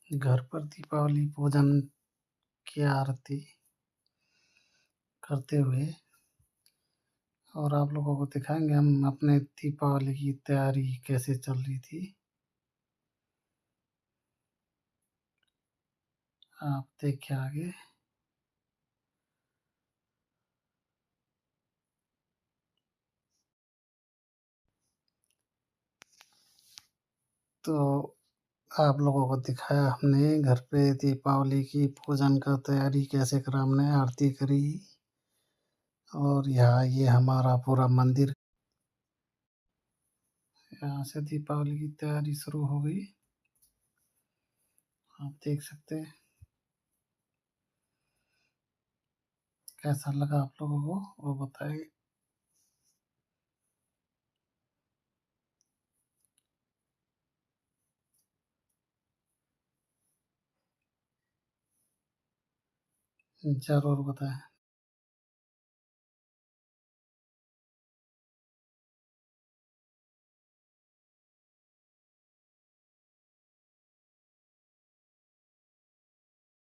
घर पर दीपावली पूजन की आरती करते हुए और आप लोगों को दिखाएँगे हम अपने दीपावली की तैयारी कैसे चल रही थी। आप देखिए आगे। तो आप लोगों को दिखाया हमने घर पे दीपावली की पूजन का तैयारी कैसे करा हमने, आरती करी और यहाँ ये हमारा पूरा मंदिर, यहाँ से दीपावली की तैयारी शुरू हो गई। आप देख सकते हैं। कैसा लगा आप लोगों को वो बताइए। ज़रूर बताएँ।